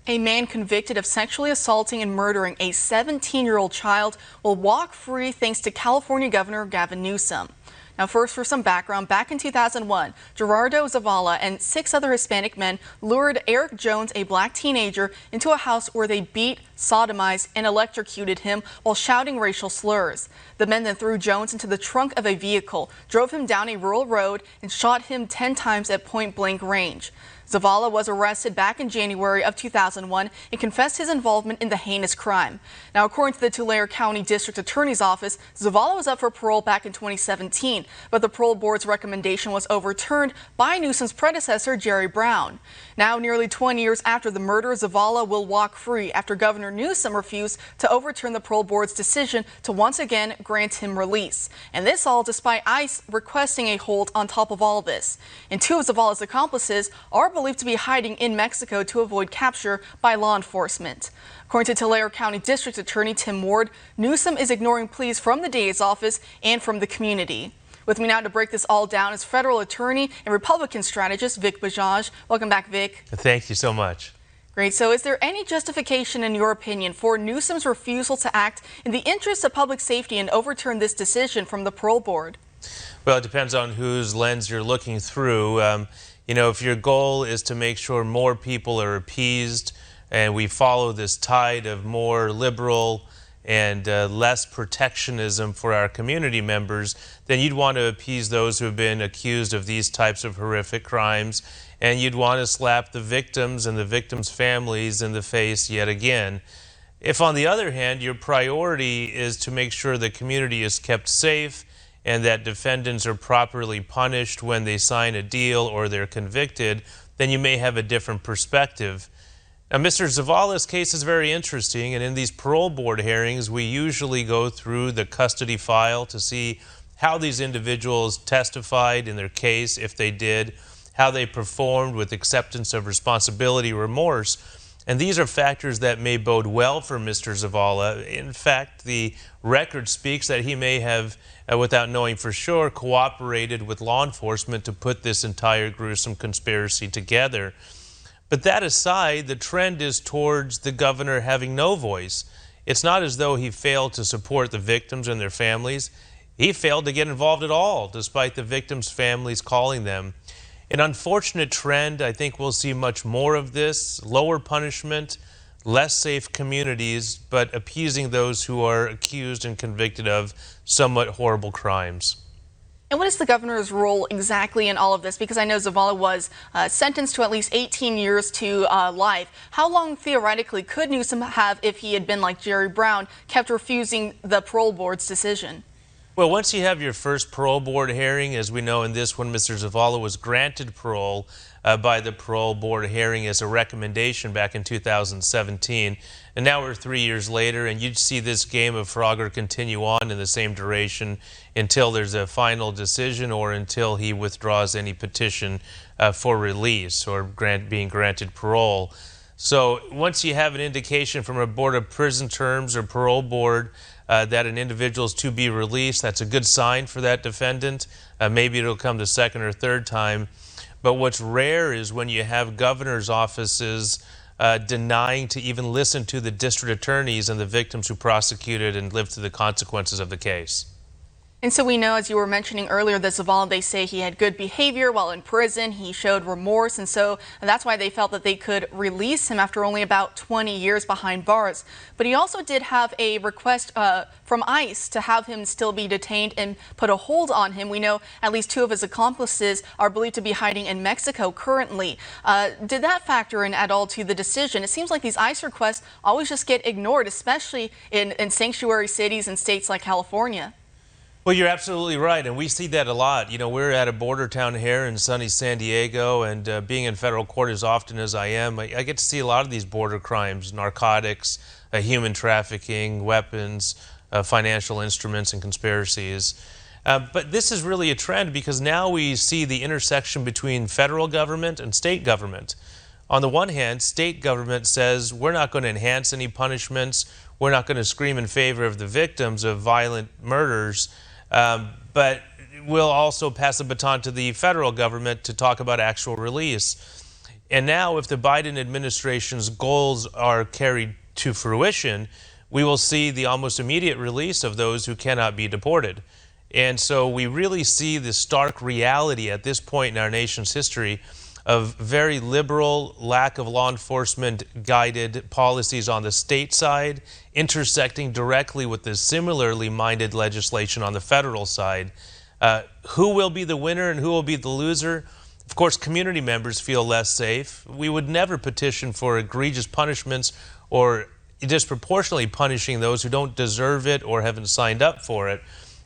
A man convicted of sexually assaulting and murdering a 17-year-old child will walk free thanks to California Governor Gavin Newsom. Now, first, for some background, back in 2001, Gerardo Zavala and 6 other Hispanic men lured Eric Jones, a black teenager, into a house where they beat, sodomized, and electrocuted him while shouting racial slurs. The men then threw Jones into the trunk of a vehicle, drove him down a rural road, and shot him 10 times at point-blank range. Zavala was arrested back in January of 2001 and confessed his involvement in the heinous crime. Now, according to the Tulare County District Attorney's Office, Zavala was up for parole back in 2017, but the parole board's recommendation was overturned by Newsom's predecessor, Jerry Brown. Now, nearly 20 years after the murder, Zavala will walk free after Governor Newsom refused to overturn the parole board's decision to once again grant him release. And this all despite ICE requesting a hold on top of all this. And 2 of Zavala's accomplices are believed to be hiding in Mexico to avoid capture by law enforcement. According to Tulare County District Attorney Tim Ward, Newsom is ignoring pleas from the DA's office and from the community. With me now to break this all down is federal attorney and Republican strategist Vikas Bajaj. Welcome back, Vic. Thank you so much. Great. So is there any justification, in your opinion, for Newsom's refusal to act in the interest of public safety and overturn this decision from the parole board? Well, it depends on whose lens you're looking through. You know, if your goal is to make sure more people are appeased and we follow this tide of more liberal and less protectionism for our community members, then you'd want to appease those who have been accused of these types of horrific crimes, and you'd want to slap the victims and the victims' families in the face yet again. If, on the other hand, your priority is to make sure the community is kept safe and that defendants are properly punished when they sign a deal or they're convicted, then you may have a different perspective. Now, Mr. Zavala's case is very interesting, and in these parole board hearings, we usually go through the custody file to see how these individuals testified in their case, if they did, how they performed with acceptance of responsibility, remorse. And these are factors that may bode well for Mr. Zavala. In fact, the record speaks that he may have, without knowing for sure, cooperated with law enforcement to put this entire gruesome conspiracy together. But that aside, the trend is towards the governor having no voice. It's not as though he failed to support the victims and their families. He failed to get involved at all, despite the victims' families calling them. An unfortunate trend. I think we'll see much more of this: lower punishment, less safe communities, but appeasing those who are accused and convicted of somewhat horrible crimes. And what is the governor's role exactly in all of this? Because I know Zavala was sentenced to at least 18 years to life. How long theoretically could Newsom have if he had been like Jerry Brown, kept refusing the parole board's decision? Well, once you have your first parole board hearing, as we know in this one, Mr. Zavala was granted parole by the parole board hearing as a recommendation back in 2017. And now we're 3 years later, and you'd see this game of Frogger continue on in the same duration until there's a final decision or until he withdraws any petition for release or being granted parole. So once you have an indication from a board of prison terms or parole board that an individual is to be released, that's a good sign for that defendant. Maybe it'll come the second or third time. But what's rare is when you have governor's offices denying to even listen to the district attorneys and the victims who prosecuted and lived through the consequences of the case. And so we know, as you were mentioning earlier, that Zavala, they say he had good behavior while in prison. He showed remorse, and so that's why they felt that they could release him after only about 20 years behind bars. But he also did have a request from ICE to have him still be detained and put a hold on him. We know at least 2 of his accomplices are believed to be hiding in Mexico currently. Did that factor in at all to the decision? It seems like these ICE requests always just get ignored, especially in sanctuary cities and states like California. Well, you're absolutely right, and we see that a lot. You know, we're at a border town here in sunny San Diego, and being in federal court as often as I am, I get to see a lot of these border crimes: narcotics, human trafficking, weapons, financial instruments, and conspiracies. But this is really a trend because now we see the intersection between federal government and state government. On the one hand, state government says we're not going to enhance any punishments, we're not going to scream in favor of the victims of violent murders, but we'll also pass the baton to the federal government to talk about actual release. And now if the Biden administration's goals are carried to fruition, we will see the almost immediate release of those who cannot be deported. And so we really see the stark reality at this point in our nation's history of very liberal, lack of law enforcement guided policies on the state side, intersecting directly with the similarly minded legislation on the federal side. Who will be the winner and who will be the loser? Of course, community members feel less safe. We would never petition for egregious punishments or disproportionately punishing those who don't deserve it or haven't signed up for it.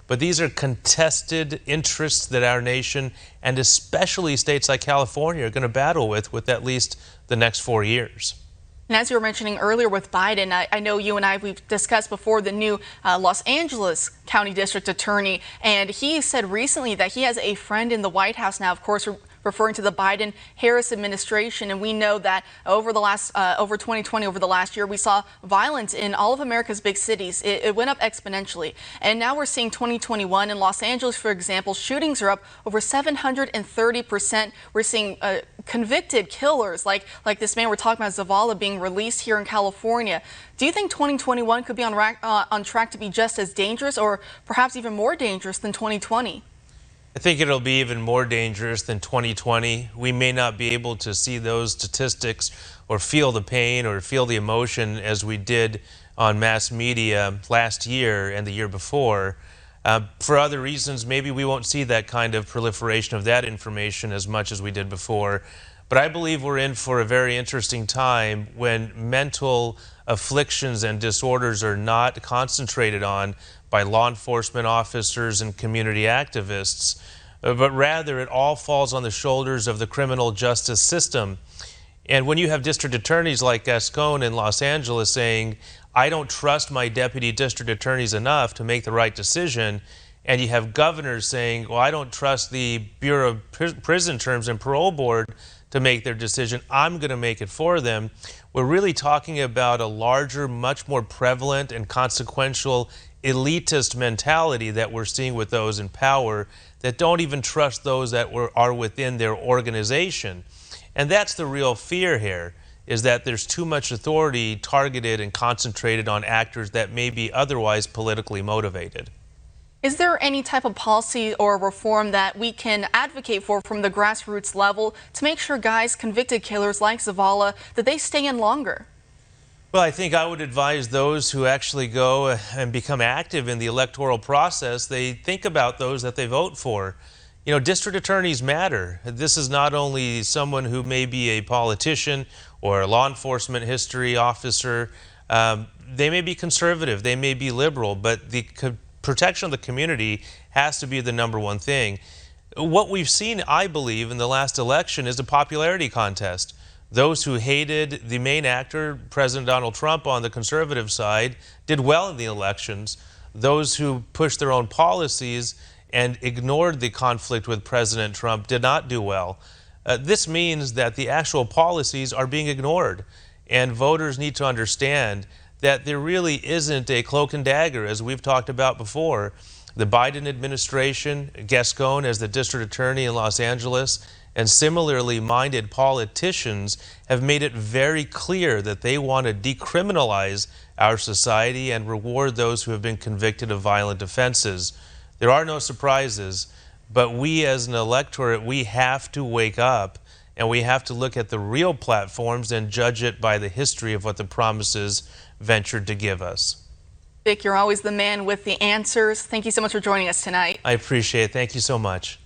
But these are contested interests that our nation, and especially states like California, are going to battle with at least the next 4 years. And as you were mentioning earlier with Biden, I know you and we've discussed before the new Los Angeles County District Attorney, and he said recently that he has a friend in the White House now, of course, referring to the Biden-Harris administration. And we know that over 2020, over the last year, we saw violence in all of America's big cities. It went up exponentially. And now we're seeing 2021 in Los Angeles, for example, shootings are up over 730%. We're seeing convicted killers like this man we're talking about, Zavala, being released here in California. Do you think 2021 could be on track to be just as dangerous or perhaps even more dangerous than 2020? I think it'll be even more dangerous than 2020. We may not be able to see those statistics or feel the pain or feel the emotion as we did on mass media last year and the year before. For other reasons, maybe we won't see that kind of proliferation of that information as much as we did before. But I believe we're in for a very interesting time when mental afflictions and disorders are not concentrated on by law enforcement officers and community activists, but rather it all falls on the shoulders of the criminal justice system. And when you have district attorneys like Gascon in Los Angeles saying, I don't trust my deputy district attorneys enough to make the right decision, and you have governors saying, well, I don't trust the Bureau of Prison Terms and Parole Board to make their decision, I'm going to make it for them. We're really talking about a larger, much more prevalent and consequential elitist mentality that we're seeing with those in power that don't even trust those that are within their organization. And that's the real fear here, is that there's too much authority targeted and concentrated on actors that may be otherwise politically motivated. Is there any type of policy or reform that we can advocate for from the grassroots level to make sure guys, convicted killers like Zavala, that they stay in longer? Well, I think I would advise those who actually go and become active in the electoral process, they think about those that they vote for. You know, district attorneys matter. This is not only someone who may be a politician or a law enforcement history officer. They may be conservative, they may be liberal, but the protection of the community has to be the number one thing. What we've seen, I believe, in the last election is a popularity contest. Those who hated the main actor, President Donald Trump, on the conservative side, did well in the elections. Those who pushed their own policies and ignored the conflict with President Trump did not do well. This means that the actual policies are being ignored, and voters need to understand that there really isn't a cloak and dagger, as we've talked about before. The Biden administration, Gascon as the district attorney in Los Angeles, and similarly minded politicians have made it very clear that they want to decriminalize our society and reward those who have been convicted of violent offenses. There are no surprises, but we as an electorate, we have to wake up and we have to look at the real platforms and judge it by the history of what the promises ventured to give us. Vic, you're always the man with the answers. Thank you so much for joining us tonight. I appreciate it. Thank you so much.